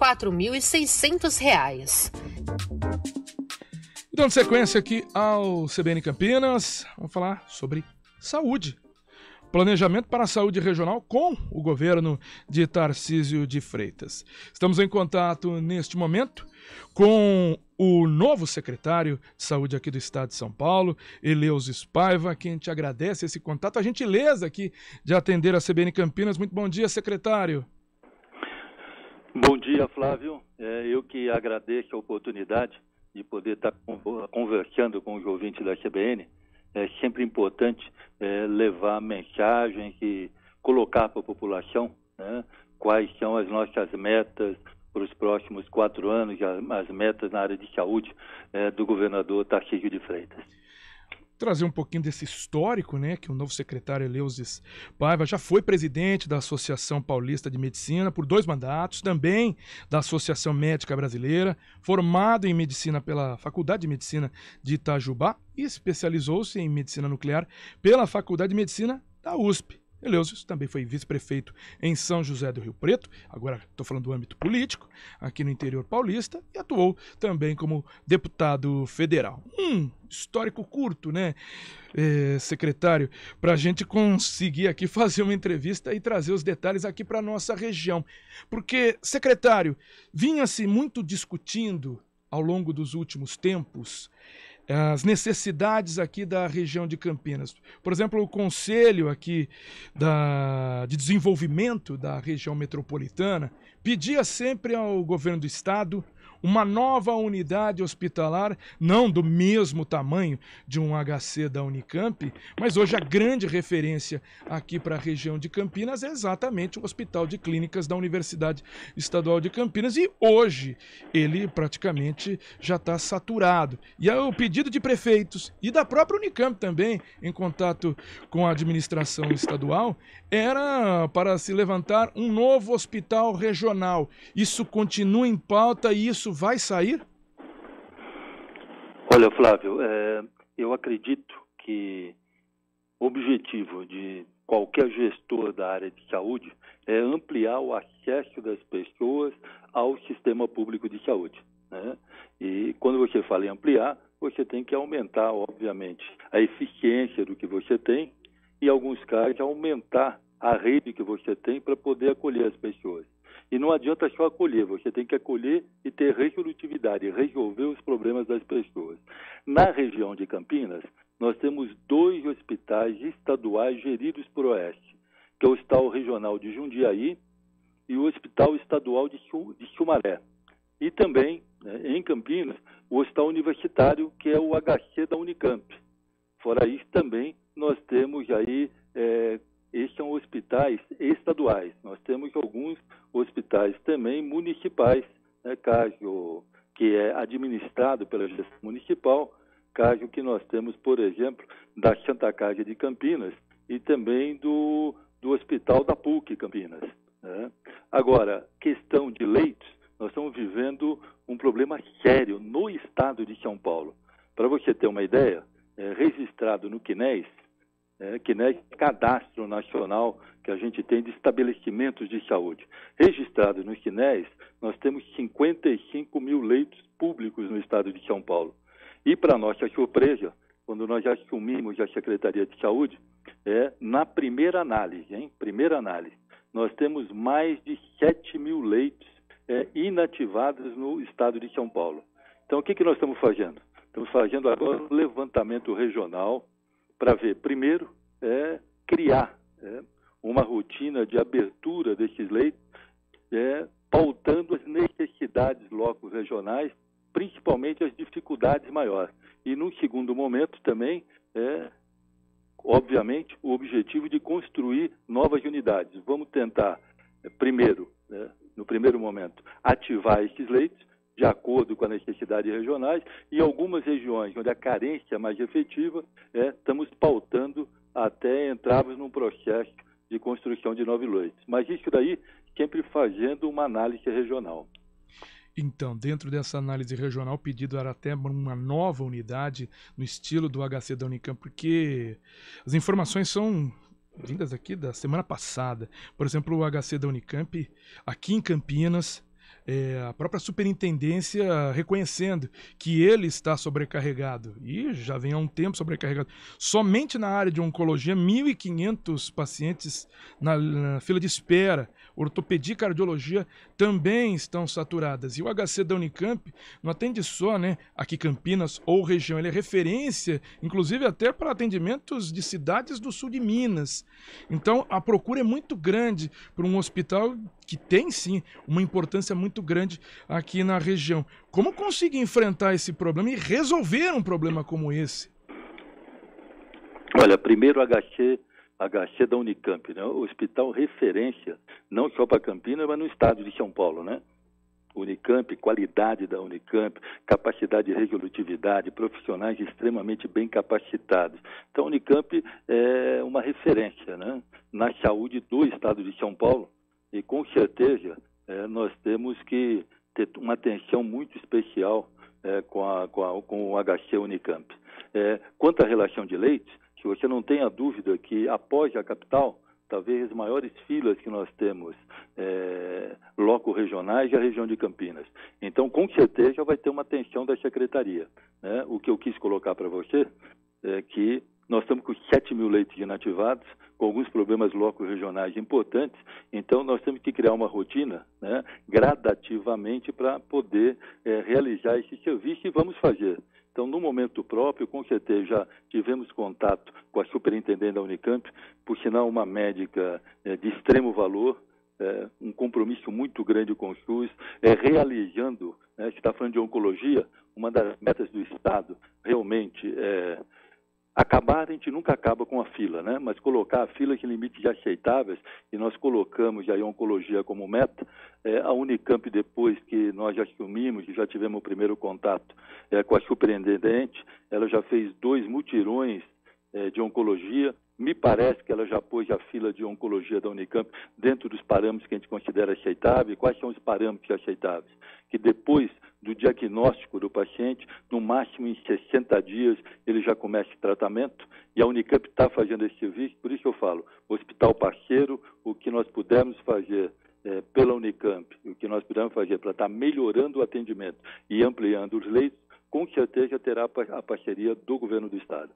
R$ 24.600. Dando sequência aqui ao CBN Campinas, vamos falar sobre saúde. Planejamento para a saúde regional com o governo de Tarcísio de Freitas. Estamos em contato neste momento com o novo secretário de saúde aqui do estado de São Paulo, Eleusis Paiva, quem te agradece esse contato, a gentileza aqui de atender a CBN Campinas. Muito bom dia, secretário. Bom dia, Flávio. Eu que agradeço a oportunidade de poder estar conversando com os ouvintes da CBN. É sempre importante levar a mensagem e colocar para a população, né, quais são as nossas metas para os próximos 4 anos, as metas na área de saúde do governador Tarcísio de Freitas. Trazer um pouquinho desse histórico, né, que o novo secretário Eleusis Paiva já foi presidente da Associação Paulista de Medicina por 2 mandatos, também da Associação Médica Brasileira, formado em medicina pela Faculdade de Medicina de Itajubá e especializou-se em medicina nuclear pela Faculdade de Medicina da USP. Eleusis também foi vice-prefeito em São José do Rio Preto, agora estou falando do âmbito político, aqui no interior paulista, e atuou também como deputado federal. Histórico curto, né, secretário, para a gente conseguir aqui fazer uma entrevista e trazer os detalhes aqui para a nossa região. Porque, secretário, vinha-se muito discutindo ao longo dos últimos tempos as necessidades aqui da região de Campinas. Por exemplo, o Conselho aqui de Desenvolvimento da região metropolitana pedia sempre ao governo do estado uma nova unidade hospitalar, não do mesmo tamanho de um HC da Unicamp, mas hoje a grande referência aqui para a região de Campinas é exatamente o Hospital de Clínicas da Universidade Estadual de Campinas, e hoje ele praticamente já está saturado. E o pedido de prefeitos e da própria Unicamp também, em contato com a administração estadual, era para se levantar um novo hospital regional. Isso continua em pauta e isso vai sair? Olha, Flávio, eu acredito que o objetivo de qualquer gestor da área de saúde é ampliar o acesso das pessoas ao sistema público de saúde, né? E quando você fala em ampliar, você tem que aumentar, obviamente, a eficiência do que você tem e, em alguns casos, aumentar a rede que você tem para poder acolher as pessoas. E não adianta só acolher, você tem que acolher e ter resolutividade, resolver os problemas das pessoas. Na região de Campinas, nós temos 2 hospitais estaduais geridos por Oeste, que é o Hospital Regional de Jundiaí e o Hospital Estadual de Sumaré. E também, né, em Campinas, o Hospital Universitário, que é o HC da Unicamp. Fora isso, também nós temos aí... esses são hospitais estaduais. Nós temos alguns hospitais também municipais, né, caso que é administrado pela gestão municipal, caso que nós temos, por exemplo, da Santa Casa de Campinas e também do Hospital da PUC Campinas, né? Agora, questão de leitos, nós estamos vivendo um problema sério no estado de São Paulo. Para você ter uma ideia, registrado no CNES, Cadastro Nacional que a gente tem de estabelecimentos de saúde. Registrado no CNES, nós temos 55 mil leitos públicos no estado de São Paulo. E, para nossa surpresa, quando nós assumimos a Secretaria de Saúde, na primeira análise, nós temos mais de 7 mil leitos inativados no estado de São Paulo. Então, o que nós estamos fazendo? Estamos fazendo agora um levantamento regional para ver, primeiro, criar uma rotina de abertura desses leitos, pautando as necessidades locais regionais, principalmente as dificuldades maiores. E, num segundo momento, também, obviamente, o objetivo de construir novas unidades. Vamos tentar, primeiro, no primeiro momento, ativar esses leitos, de acordo com as necessidades regionais, e algumas regiões onde a carência é mais efetiva, estamos pautando até entrarmos num processo de construção de novos leitos. Mas isso daí sempre fazendo uma análise regional. Então, dentro dessa análise regional, o pedido era até uma nova unidade no estilo do HC da Unicamp, porque as informações são vindas aqui da semana passada. Por exemplo, o HC da Unicamp, aqui em Campinas, a própria superintendência reconhecendo que ele está sobrecarregado, e já vem há um tempo sobrecarregado. Somente na área de oncologia, 1.500 pacientes na fila de espera. Ortopedia e cardiologia também estão saturadas. E o HC da Unicamp não atende só, né, aqui Campinas ou região, ele é referência, inclusive até para atendimentos de cidades do sul de Minas. Então, a procura é muito grande por um hospital que tem, sim, uma importância muito grande aqui na região. Como conseguir enfrentar esse problema e resolver um problema como esse? Olha, primeiro HC da Unicamp, né? O hospital referência, não só para Campinas, mas no estado de São Paulo, né? Unicamp, qualidade da Unicamp, capacidade de resolutividade, profissionais extremamente bem capacitados. Então, a Unicamp é uma referência, né, na saúde do estado de São Paulo, e com certeza nós temos que ter uma atenção muito especial com o HC Unicamp. Quanto à relação de leitos, que você não tenha dúvida que após a capital, talvez as maiores filas que nós temos loco-regionais é a região de Campinas. Então, com certeza, vai ter uma atenção da Secretaria, né? O que eu quis colocar para você é que nós estamos com 7 mil leitos inativados, com alguns problemas loco-regionais importantes, então nós temos que criar uma rotina, né, gradativamente para poder realizar esse serviço, e vamos fazer. Então, no momento próprio, com certeza, já tivemos contato com a superintendente da Unicamp, por sinal uma médica de extremo valor, um compromisso muito grande com o SUS, realizando, se está falando de oncologia, uma das metas do Estado realmente acabar, a gente nunca acaba com a fila, né? Mas colocar a fila em limites aceitáveis, e nós colocamos aí a oncologia como meta. A Unicamp, depois que nós já assumimos e já tivemos o primeiro contato com a superintendente, ela já fez 2 mutirões de oncologia. Me parece que ela já pôs a fila de oncologia da Unicamp dentro dos parâmetros que a gente considera aceitáveis. Quais são os parâmetros aceitáveis? Que depois do diagnóstico do paciente, no máximo em 60 dias, ele já começa o tratamento, e a Unicamp está fazendo esse serviço. Por isso eu falo, hospital parceiro, o que nós pudermos fazer pela Unicamp, o que nós pudermos fazer para estar melhorando o atendimento e ampliando os leitos, com certeza terá a parceria do governo do Estado.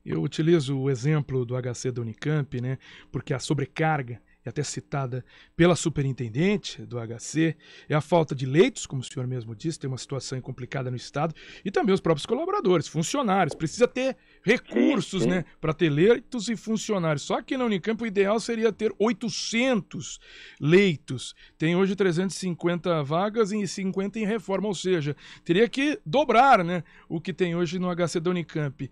Eu utilizo o exemplo do HC da Unicamp, né, porque a sobrecarga é até citada pela superintendente do HC, é a falta de leitos, como o senhor mesmo disse, tem uma situação complicada no Estado, e também os próprios colaboradores, funcionários, precisa ter recursos, né, para ter leitos e funcionários. Só que na Unicamp o ideal seria ter 800 leitos, tem hoje 350 vagas e 50 em reforma, ou seja, teria que dobrar, né, o que tem hoje no HC da Unicamp.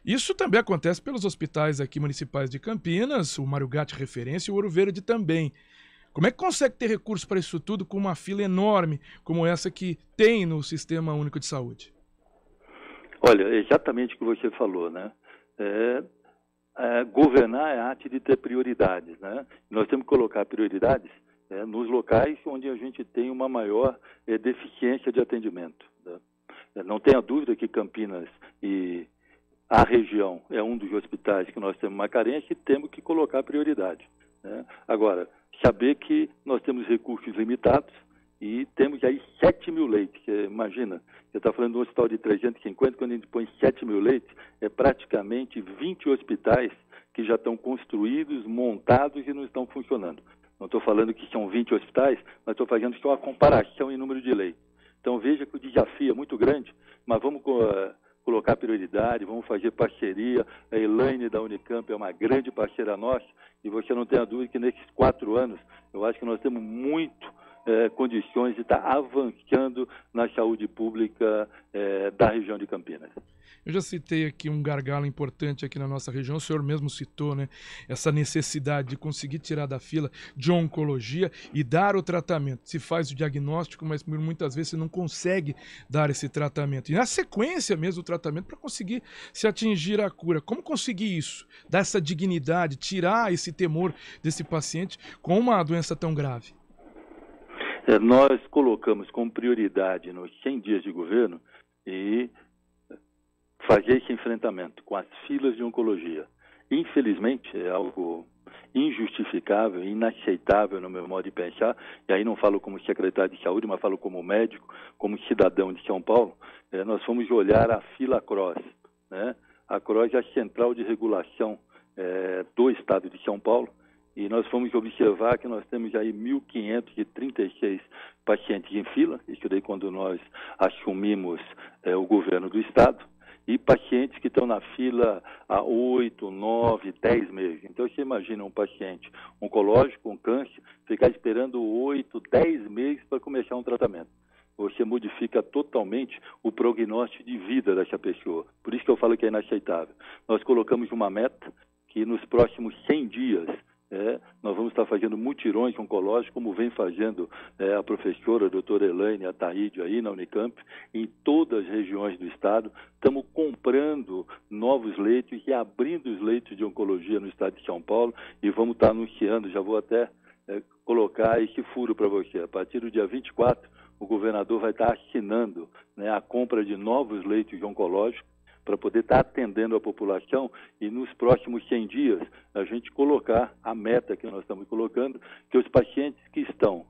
Isso também acontece pelos hospitais aqui municipais de Campinas, o Mário Gatti referência e o Ouro Verde também. Como é que consegue ter recurso para isso tudo com uma fila enorme como essa que tem no Sistema Único de Saúde? Olha, exatamente o que você falou, né? Governar é a arte de ter prioridades, né? Nós temos que colocar prioridades nos locais onde a gente tem uma maior deficiência de atendimento, né? Não tenha dúvida que Campinas e a região é um dos hospitais que nós temos uma carência e temos que colocar prioridade, né? Agora, saber que nós temos recursos limitados e temos aí 7 mil leitos. Você imagina, você está falando de um hospital de 350, quando a gente põe 7 mil leitos, é praticamente 20 hospitais que já estão construídos, montados e não estão funcionando. Não estou falando que são 20 hospitais, mas estou fazendo só a comparação em número de leitos. Então veja que o desafio é muito grande, mas vamos colocar prioridade, vamos fazer parceria. A Elaine da Unicamp é uma grande parceira nossa, e você não tenha dúvida que nesses 4 anos, eu acho que nós temos muito condições de estar avançando na saúde pública da região de Campinas. Eu já citei aqui um gargalo importante aqui na nossa região, o senhor mesmo citou, né? Essa necessidade de conseguir tirar da fila de oncologia e dar o tratamento. Se faz o diagnóstico, mas muitas vezes você não consegue dar esse tratamento. E na sequência mesmo o tratamento para conseguir se atingir a cura. Como conseguir isso? Dar essa dignidade, tirar esse temor desse paciente com uma doença tão grave? Nós colocamos como prioridade nos 100 dias de governo e fazer esse enfrentamento com as filas de oncologia. Infelizmente, é algo injustificável, inaceitável no meu modo de pensar, e aí não falo como secretário de saúde, mas falo como médico, como cidadão de São Paulo. Nós fomos olhar a fila CROSS, né? A CROSS é a Central de Regulação do Estado de São Paulo, e nós fomos observar que nós temos aí 1.536 pacientes em fila, isso daí quando nós assumimos o governo do Estado, e pacientes que estão na fila há 8, 9, 10 meses. Então, você imagina um paciente oncológico, com câncer, ficar esperando 8, 10 meses para começar um tratamento. Você modifica totalmente o prognóstico de vida dessa pessoa. Por isso que eu falo que é inaceitável. Nós colocamos uma meta que nos próximos 100 dias nós vamos estar fazendo mutirões oncológicos, como vem fazendo a professora, a doutora Elaine Ataíde aí na Unicamp, em todas as regiões do estado. Estamos comprando novos leitos e abrindo os leitos de oncologia no estado de São Paulo e vamos estar anunciando, já vou até colocar esse furo para você. A partir do dia 24, o governador vai estar assinando a compra de novos leitos oncológicos para poder estar atendendo a população e nos próximos 100 dias a gente colocar a meta que nós estamos colocando, que os pacientes que estão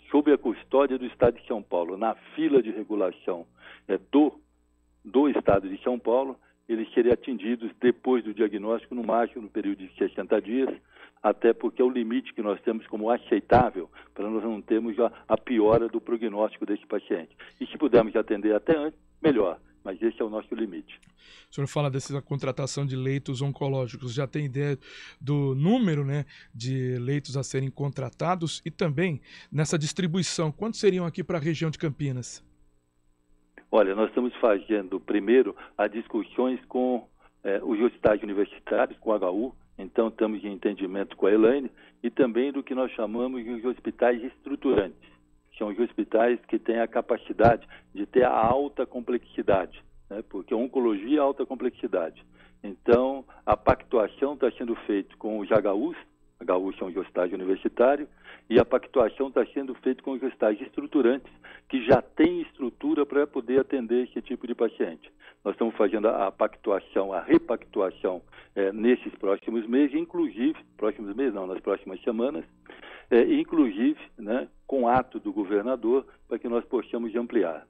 sob a custódia do Estado de São Paulo, na fila de regulação do Estado de São Paulo, eles seriam atendidos depois do diagnóstico, no máximo no período de 60 dias, até porque é o limite que nós temos como aceitável para nós não termos a piora do prognóstico desse paciente. E se pudermos atender até antes, melhor. Mas esse é o nosso limite. O senhor fala dessa contratação de leitos oncológicos, já tem ideia do número, de leitos a serem contratados e também nessa distribuição, quantos seriam aqui para a região de Campinas? Olha, nós estamos fazendo primeiro as discussões com os hospitais universitários, com o HU, então estamos em entendimento com a Elaine, e também do que nós chamamos de hospitais estruturantes. São os hospitais que têm a capacidade de ter a alta complexidade, porque a oncologia é alta complexidade. Então, a pactuação está sendo feita com os HUs são os hospitais universitários, e a pactuação está sendo feita com os hospitais estruturantes, que já têm estrutura para poder atender esse tipo de paciente. Nós estamos fazendo a pactuação, a repactuação nesses próximos meses, inclusive, nas próximas semanas, inclusive, com ato do governador, para que nós possamos ampliar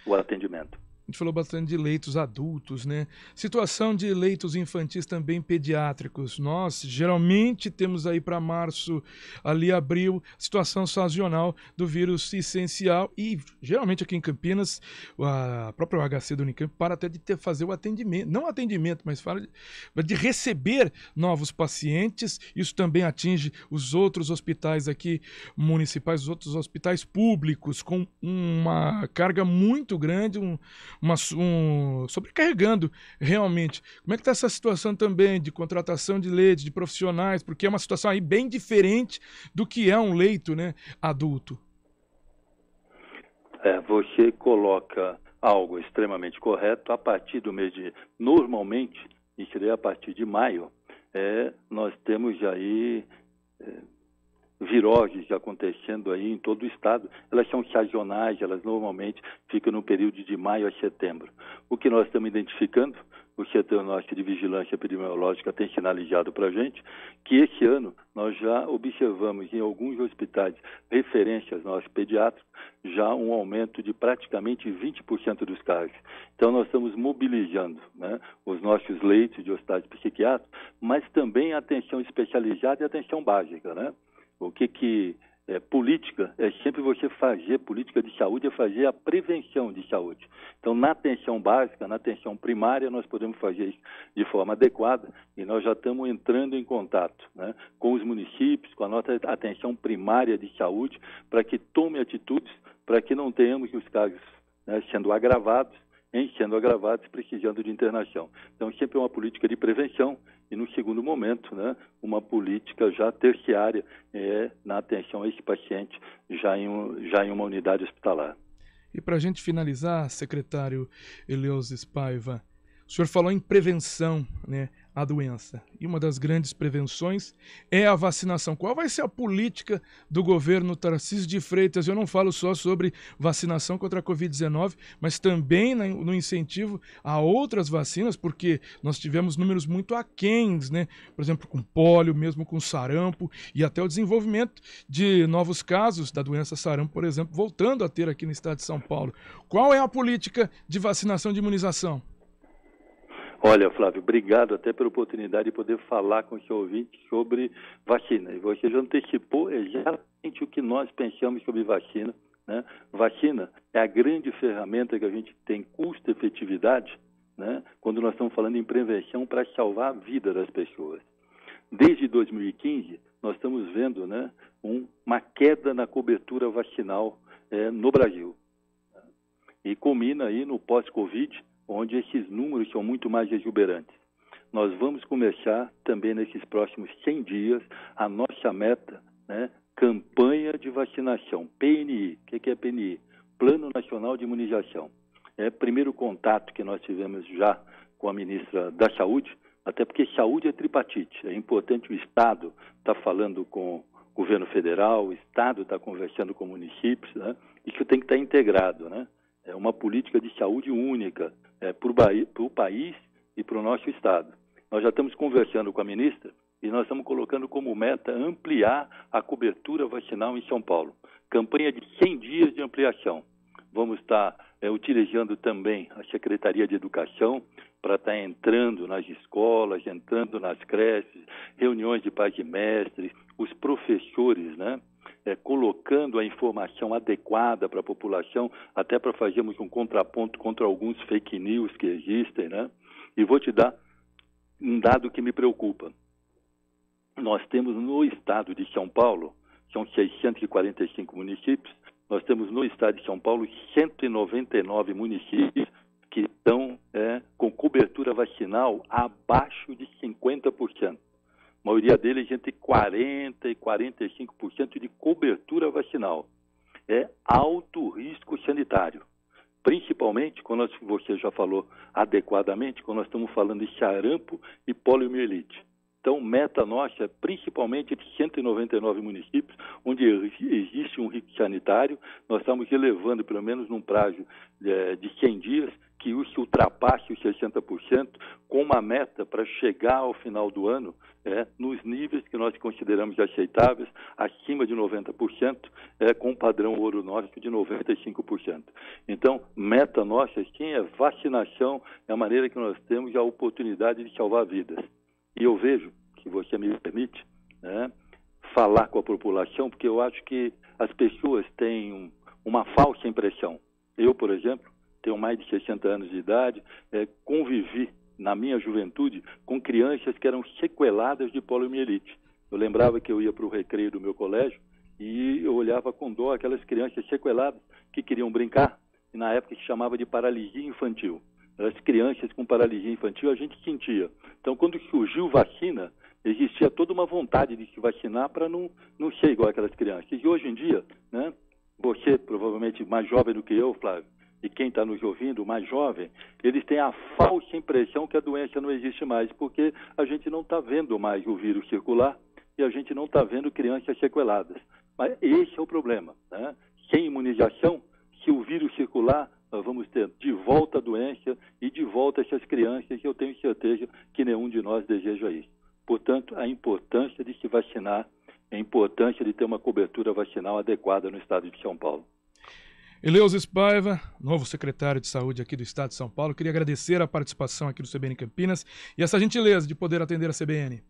o atendimento. A gente falou bastante de leitos adultos, Situação de leitos infantis também pediátricos. Nós, geralmente, temos aí para março, ali abril, situação sazonal do vírus essencial e, geralmente, aqui em Campinas, a própria HC do Unicamp para até de fazer o atendimento, não atendimento, mas fala de receber novos pacientes. Isso também atinge os outros hospitais aqui municipais, os outros hospitais públicos, com uma carga muito grande, sobrecarregando realmente. Como é que está essa situação também de contratação de leite, de profissionais, porque é uma situação aí bem diferente do que é um leito adulto? Você coloca algo extremamente correto. A partir do mês normalmente, isso é a partir de maio, nós temos aí viroses acontecendo aí em todo o estado. Elas são sazonais, elas normalmente ficam no período de maio a setembro. O que nós estamos identificando, o Setor Norte de Vigilância Epidemiológica tem sinalizado para a gente que esse ano nós já observamos em alguns hospitais, referências nossos pediátricos, já um aumento de praticamente 20% dos casos. Então nós estamos mobilizando os nossos leitos de hospitais psiquiátricos, mas também a atenção especializada e a atenção básica, O que política é sempre você fazer, política de saúde é fazer a prevenção de saúde. Então, na atenção básica, na atenção primária, nós podemos fazer isso de forma adequada e nós já estamos entrando em contato com os municípios, com a nossa atenção primária de saúde, para que tome atitudes, para que não tenhamos os casos sendo agravados, precisando de internação. Então, sempre é uma política de prevenção e, no segundo momento, uma política já terciária na atenção a esse paciente já em uma unidade hospitalar. E para a gente finalizar, secretário Eleusis Paiva, o senhor falou em prevenção, a doença. E uma das grandes prevenções é a vacinação. Qual vai ser a política do governo Tarcísio de Freitas? Eu não falo só sobre vacinação contra a Covid-19, mas também no incentivo a outras vacinas, porque nós tivemos números muito aquéns, né? Por exemplo, com pólio, mesmo com sarampo, e até o desenvolvimento de novos casos da doença sarampo, por exemplo, voltando a ter aqui no estado de São Paulo. Qual é a política de vacinação, de imunização? Olha, Flávio, obrigado até pela oportunidade de poder falar com o seu ouvinte sobre vacina. E você já antecipou exatamente o que nós pensamos sobre vacina, né? Vacina é a grande ferramenta que a gente tem custo-efetividade, né? Quando nós estamos falando em prevenção para salvar a vida das pessoas. Desde 2015, nós estamos vendo, né, uma queda na cobertura vacinal no Brasil. E culmina aí no pós-Covid, onde esses números são muito mais exuberantes. Nós vamos começar também nesses próximos 100 dias a nossa meta, né, campanha de vacinação, PNI. O que é PNI? Plano Nacional de Imunização. É o primeiro contato que nós tivemos já com a ministra da Saúde, até porque saúde é tripartite. É importante o Estado estar falando com o governo federal, o Estado está conversando com municípios, né? Isso tem que estar integrado, né? É uma política de saúde única para o país e para o nosso Estado. Nós já estamos conversando com a ministra e nós estamos colocando como meta ampliar a cobertura vacinal em São Paulo. Campanha de 100 dias de ampliação. Vamos estar utilizando também a Secretaria de Educação para estar entrando nas escolas, entrando nas creches, reuniões de pais e mestres, os professores, né? Colocando a informação adequada para a população, até para fazermos um contraponto contra alguns fake news que existem, né? E vou te dar um dado que me preocupa. Nós temos no estado de São Paulo, são 645 municípios, nós temos no estado de São Paulo 199 municípios que estão com cobertura vacinal abaixo de 50%. A maioria deles entre 40% e 45% de cobertura vacinal. É alto risco sanitário. Principalmente, quando você já falou adequadamente, quando nós estamos falando de sarampo e poliomielite. Então, meta nossa é principalmente de 199 municípios, onde existe um risco sanitário. Nós estamos elevando, pelo menos num prazo de 100 dias, que isso ultrapasse os 60%, com uma meta para chegar ao final do ano nos níveis que nós consideramos aceitáveis, acima de 90%, com um padrão ouro nosso de 95%. Então, meta nossa, sim, é vacinação, é a maneira que nós temos a oportunidade de salvar vidas. E eu vejo, que você me permite, falar com a população, porque eu acho que as pessoas têm uma falsa impressão. Eu, por exemplo, tenho mais de 60 anos de idade, convivi na minha juventude com crianças que eram sequeladas de poliomielite. Eu lembrava que eu ia para o recreio do meu colégio e eu olhava com dó aquelas crianças sequeladas que queriam brincar, e na época se chamava de paralisia infantil. As crianças com paralisia infantil a gente sentia. Então, quando surgiu vacina, existia toda uma vontade de se vacinar para não ser igual aquelas crianças. E hoje em dia, né, você provavelmente mais jovem do que eu, Flávio, e quem está nos ouvindo, mais jovem, eles têm a falsa impressão que a doença não existe mais, porque a gente não está vendo mais o vírus circular e a gente não está vendo crianças sequeladas. Mas esse é o problema, né? Sem imunização, se o vírus circular, nós vamos ter de volta a doença e de volta essas crianças, e eu tenho certeza que nenhum de nós deseja isso. Portanto, a importância de se vacinar, a importância de ter uma cobertura vacinal adequada no estado de São Paulo. Eleusis Paiva, novo secretário de Saúde aqui do estado de São Paulo, queria agradecer a participação aqui do CBN Campinas e essa gentileza de poder atender a CBN.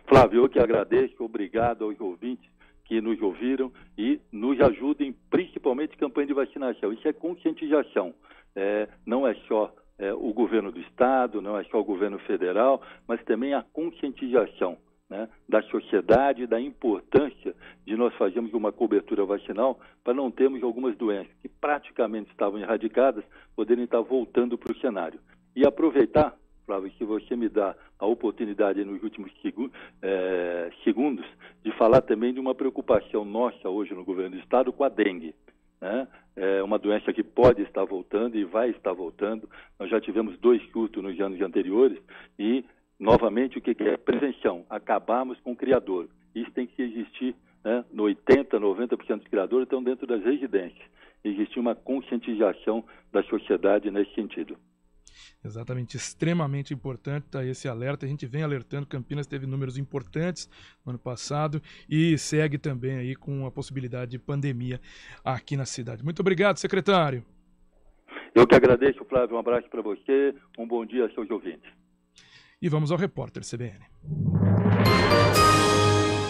Flávio, eu que agradeço, obrigado aos ouvintes que nos ouviram e nos ajudem, principalmente campanha de vacinação. Isso é conscientização, não é só o governo do estado, não é só o governo federal, mas também a conscientização, né, da sociedade, da importância de nós fazermos uma cobertura vacinal para não termos algumas doenças que praticamente estavam erradicadas, poderem estar voltando para o cenário. E aproveitar, Flávio, que você me dá a oportunidade nos últimos segundos de falar também de uma preocupação nossa hoje no governo do estado com a dengue, né? É uma doença que pode estar voltando e vai estar voltando. Nós já tivemos 2 surtos nos anos anteriores e novamente, o que é? Prevenção, acabarmos com o criador. Isso tem que existir, né? No 80%, 90% dos criadores estão dentro das residências. Existir uma conscientização da sociedade nesse sentido. Exatamente, extremamente importante tá esse alerta. A gente vem alertando, Campinas teve números importantes no ano passado e segue também aí com a possibilidade de pandemia aqui na cidade. Muito obrigado, secretário. Eu que agradeço, Flávio, um abraço para você, um bom dia aos seus ouvintes. E vamos ao repórter CBN.